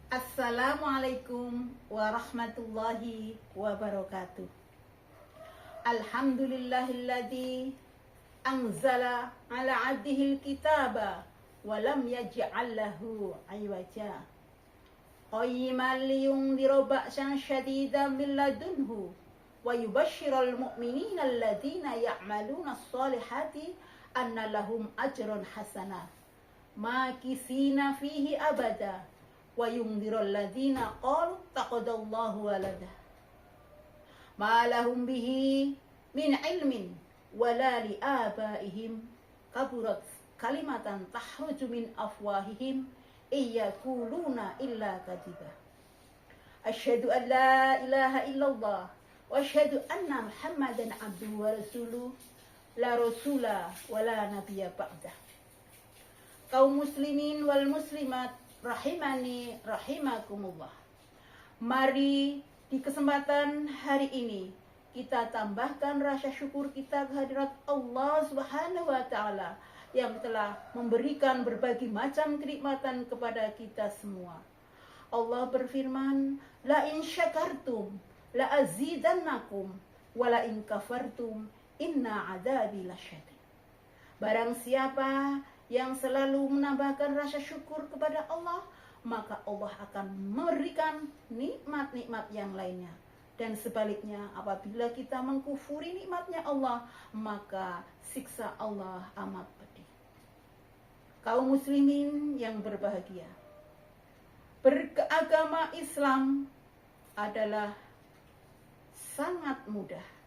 Assalamualaikum warahmatullahi wabarakatuh. Alhamdulillahilladzi anzala ala abdihil kitaba wa lam yaj'al lahu iwaja. Qayyiman liyundhira ba'san syadidan min ladunhu wa yubashshiral mu'minina alladzina ya'maluna as-solihati anna lahum ajran hasanah makisina fihi abada wa yungdirul ladzina qalu taqadallahu walada ma lahum bihi min ilmin wala li abaihim kaburat kalimatan tahruju min afwahihim iyyakuluna illa kadiba. Asyhadu an la ilaha illallah wa asyhadu anna muhammadan abduhu wa rasuluh la rasula wala nabiyya ba'dah. Kaum muslimin wal muslimat rahimani rahimakumullah. Mari di kesempatan hari ini kita tambahkan rasa syukur kita kehadirat Allah Subhanahu wa taala yang telah memberikan berbagai macam kenikmatan kepada kita semua. Allah berfirman, la in syakartum la azidannakum wa la in kafartum inna adzabi lasyadid. Barang siapa yang selalu menambahkan rasa syukur kepada Allah, maka Allah akan memberikan nikmat-nikmat yang lainnya. Dan sebaliknya, apabila kita mengkufuri nikmatnya Allah, maka siksa Allah amat pedih. Kaum muslimin yang berbahagia, beragama Islam adalah sangat mudah.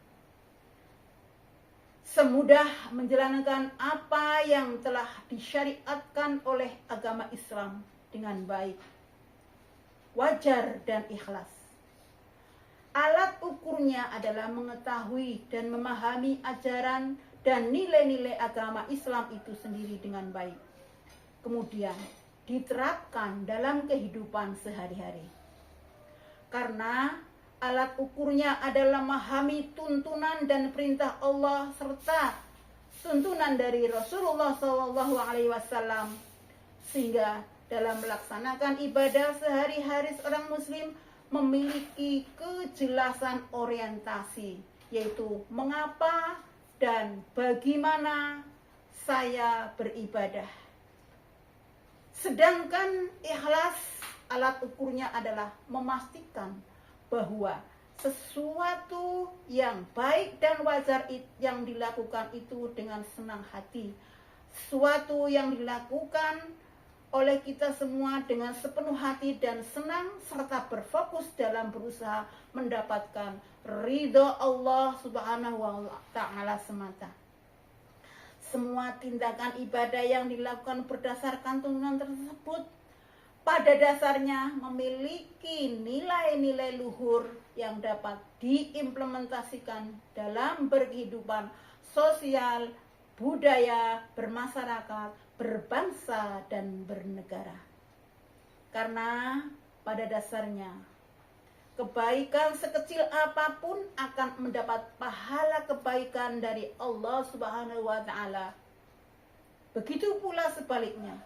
Semudah menjalankan apa yang telah disyariatkan oleh agama Islam dengan baik, wajar dan ikhlas. Alat ukurnya adalah mengetahui dan memahami ajaran dan nilai-nilai agama Islam itu sendiri dengan baik. Kemudian diterapkan dalam kehidupan sehari-hari. Karena alat ukurnya adalah memahami tuntunan dan perintah Allah serta tuntunan dari Rasulullah SAW, sehingga dalam melaksanakan ibadah sehari-hari seorang muslim memiliki kejelasan orientasi, yaitu mengapa dan bagaimana saya beribadah. Sedangkan ikhlas, alat ukurnya adalah memastikan bahwa sesuatu yang baik dan wajar yang dilakukan itu dengan senang hati. Sesuatu yang dilakukan oleh kita semua dengan sepenuh hati dan senang serta berfokus dalam berusaha mendapatkan ridho Allah Subhanahu wa taala semata. Semua tindakan ibadah yang dilakukan berdasarkan tuntunan tersebut pada dasarnya memiliki nilai-nilai luhur yang dapat diimplementasikan dalam berkehidupan sosial, budaya, bermasyarakat, berbangsa, dan bernegara. Karena pada dasarnya kebaikan sekecil apapun akan mendapat pahala kebaikan dari Allah Subhanahu wa taala. Begitu pula sebaliknya,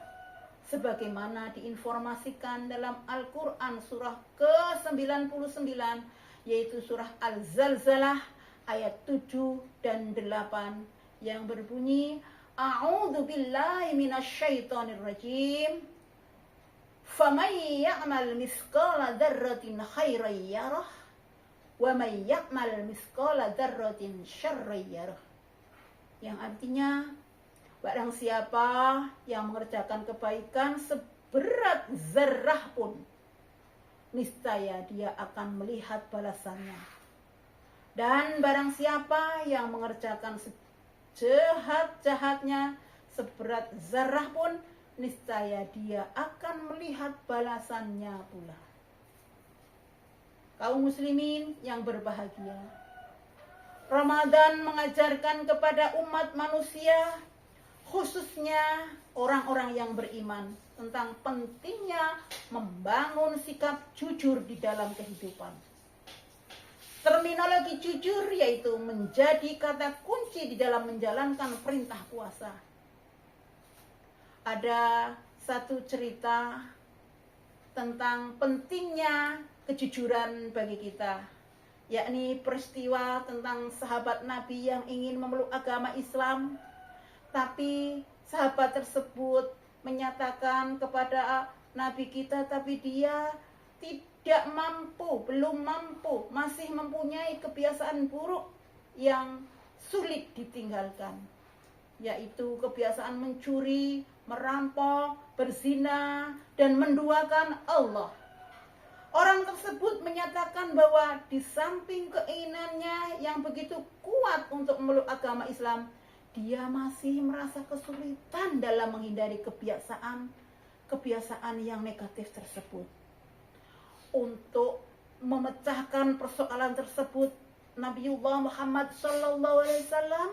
sebagaimana diinformasikan dalam Al-Quran surah ke-99, yaitu surah Al-Zalzalah ayat 7 dan 8 yang berbunyi, A'udzu billahi minasyaitonir rajim. Faman ya'mal misqala dzarratin khairan yarah wa man ya'mal misqala dzarratin syarran yarah. Yang artinya, barang siapa yang mengerjakan kebaikan seberat zarrah pun, niscaya dia akan melihat balasannya. Dan barang siapa yang mengerjakan sejahat-jahatnya seberat zarrah pun, niscaya dia akan melihat balasannya pula. Kaum muslimin yang berbahagia, Ramadan mengajarkan kepada umat manusia, khususnya orang-orang yang beriman, tentang pentingnya membangun sikap jujur di dalam kehidupan. Terminologi jujur yaitu menjadi kata kunci di dalam menjalankan perintah puasa. Ada satu cerita tentang pentingnya kejujuran bagi kita, yakni peristiwa tentang sahabat Nabi yang ingin memeluk agama Islam, tapi sahabat tersebut menyatakan kepada Nabi kita, tapi dia tidak mampu, belum mampu, masih mempunyai kebiasaan buruk yang sulit ditinggalkan, yaitu kebiasaan mencuri, merampok, berzina, dan menduakan Allah. Orang tersebut menyatakan bahwa di samping keinginannya yang begitu kuat untuk memeluk agama Islam, dia masih merasa kesulitan dalam menghindari kebiasaan yang negatif tersebut. Untuk memecahkan persoalan tersebut, Nabiullah Muhammad SAW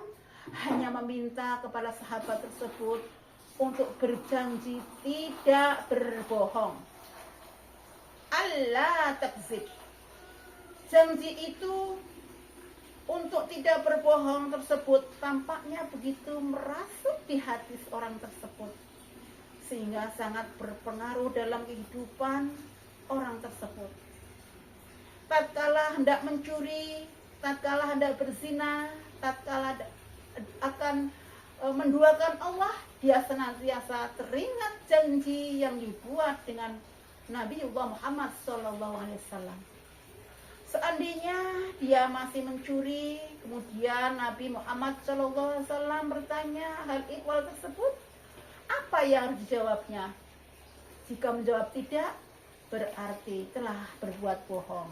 hanya meminta kepada sahabat tersebut untuk berjanji tidak berbohong. Allah takzib. Janji itu untuk tidak berbohong tersebut tampaknya begitu merasuk di hati orang tersebut, sehingga sangat berpengaruh dalam kehidupan orang tersebut. Tatkala hendak mencuri, tatkala hendak berzina, tatkala akan menduakan Allah, dia senantiasa teringat janji yang dibuat dengan Nabiullah Muhammad SAW. Seandainya dia masih mencuri, kemudian Nabi Muhammad SAW bertanya hal ihwal tersebut, apa yang harus dijawabnya? Jika menjawab tidak, berarti telah berbuat bohong.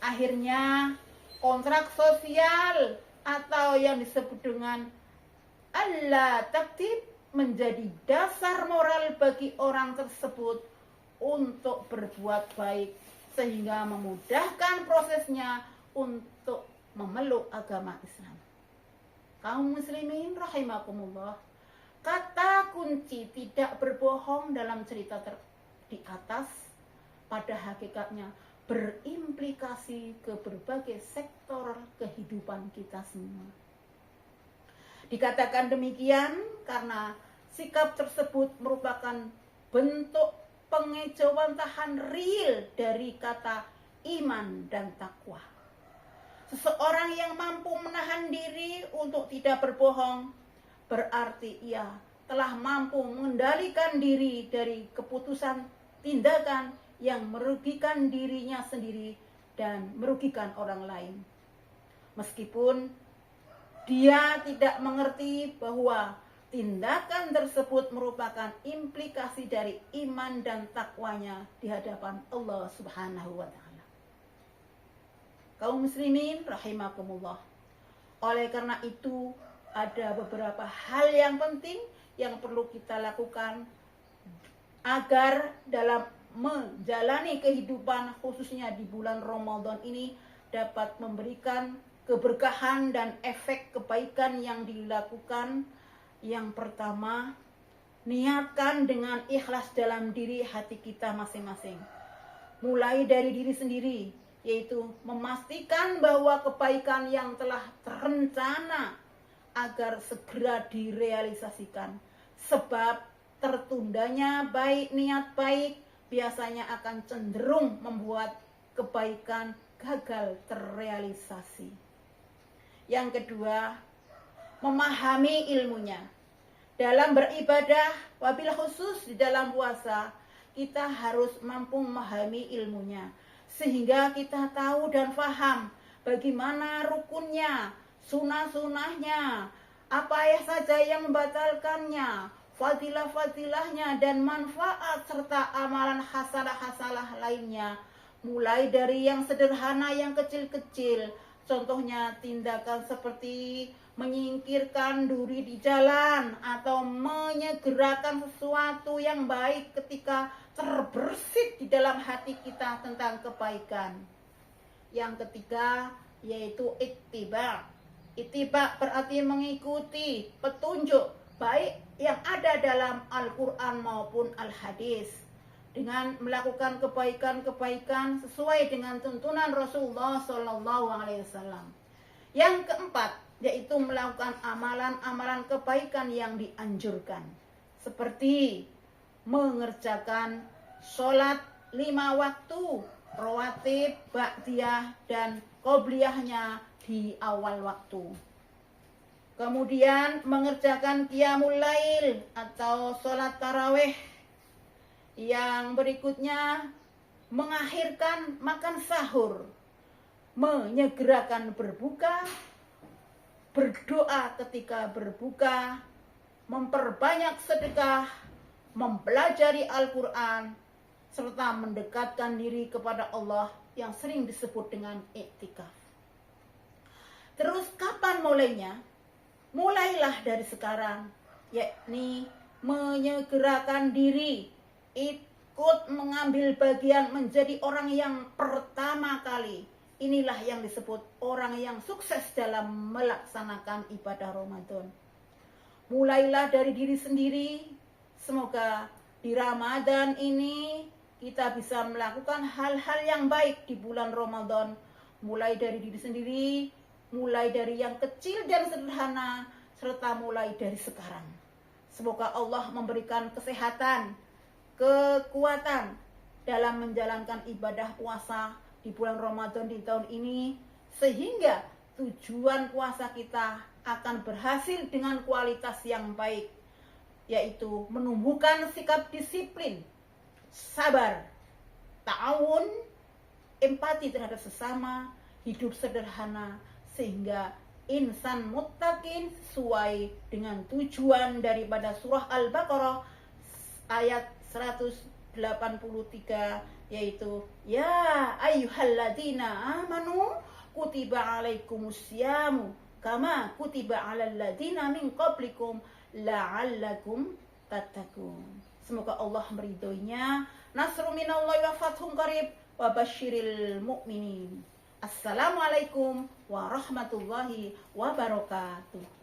Akhirnya kontrak sosial atau yang disebut dengan Allah taktib menjadi dasar moral bagi orang tersebut untuk berbuat baik, sehingga memudahkan prosesnya untuk memeluk agama Islam. Kaum muslimin rahimakumullah, kata kunci tidak berbohong dalam cerita di atas pada hakikatnya berimplikasi ke berbagai sektor kehidupan kita semua. Dikatakan demikian karena sikap tersebut merupakan bentuk pengejawantahan real dari kata iman dan takwa. Seseorang yang mampu menahan diri untuk tidak berbohong berarti ia telah mampu mengendalikan diri dari keputusan tindakan yang merugikan dirinya sendiri dan merugikan orang lain. Meskipun dia tidak mengerti bahwa tindakan tersebut merupakan implikasi dari iman dan takwanya di hadapan Allah Subhanahu wa Ta'ala. Kaum muslimin rahimakumullah. Oleh karena itu, ada beberapa hal yang penting yang perlu kita lakukan agar dalam menjalani kehidupan khususnya di bulan Ramadan ini dapat memberikan keberkahan dan efek kebaikan yang dilakukan. Yang pertama, niatkan dengan ikhlas dalam diri hati kita masing-masing. Mulai dari diri sendiri, yaitu memastikan bahwa kebaikan yang telah terencana agar segera direalisasikan. Sebab tertundanya niat baik biasanya akan cenderung membuat kebaikan gagal terrealisasi. Yang kedua, memahami ilmunya. Dalam beribadah, wabil khusus di dalam puasa, kita harus mampu memahami ilmunya, sehingga kita tahu dan faham bagaimana rukunnya, sunah-sunahnya, apa saja yang membatalkannya, fadilah-fadilahnya, dan manfaat serta amalan hasanah-hasanah lainnya, mulai dari yang sederhana, yang kecil-kecil. Contohnya tindakan seperti menyingkirkan duri di jalan atau menyegerakan sesuatu yang baik ketika terbersit di dalam hati kita tentang kebaikan. Yang ketiga yaitu ittiba. Ittiba berarti mengikuti petunjuk baik yang ada dalam Al-Quran maupun Al-Hadis, dengan melakukan kebaikan-kebaikan sesuai dengan tuntunan Rasulullah SAW. Yang keempat, yaitu melakukan amalan-amalan kebaikan yang dianjurkan, seperti mengerjakan sholat 5 waktu, rawatib, ba'diyah, dan qobliyahnya di awal waktu. Kemudian mengerjakan qiyamul lail atau sholat tarawih. Yang berikutnya mengakhirkan makan sahur, menyegerakan berbuka, berdoa ketika berbuka, memperbanyak sedekah, mempelajari Al-Quran, serta mendekatkan diri kepada Allah yang sering disebut dengan iktikaf. Terus kapan mulainya? Mulailah dari sekarang, yakni menyegerakan diri, ikut mengambil bagian menjadi orang yang pertama kali. Inilah yang disebut orang yang sukses dalam melaksanakan ibadah Ramadan. Mulailah dari diri sendiri. Semoga di Ramadan ini kita bisa melakukan hal-hal yang baik di bulan Ramadan. Mulai dari diri sendiri, mulai dari yang kecil dan sederhana, serta mulai dari sekarang. Semoga Allah memberikan kesehatan, kekuatan dalam menjalankan ibadah puasa di bulan Ramadan di tahun ini, sehingga tujuan puasa kita akan berhasil dengan kualitas yang baik, yaitu menumbuhkan sikap disiplin, sabar, ta'awun, empati terhadap sesama, hidup sederhana, sehingga insan muttaqin sesuai dengan tujuan daripada surah Al-Baqarah ayat 183, yaitu ya ayyuhalladzina amanu kutiba alaikumusyamu kama kutiba alal ladzina min qablikum la'allakum tattaqun. Semoga Allah meridhoinya. Nasrun minallahi wa fathun qarib wa basyiril mu'minin. Assalamualaikum warahmatullahi wabarakatuh.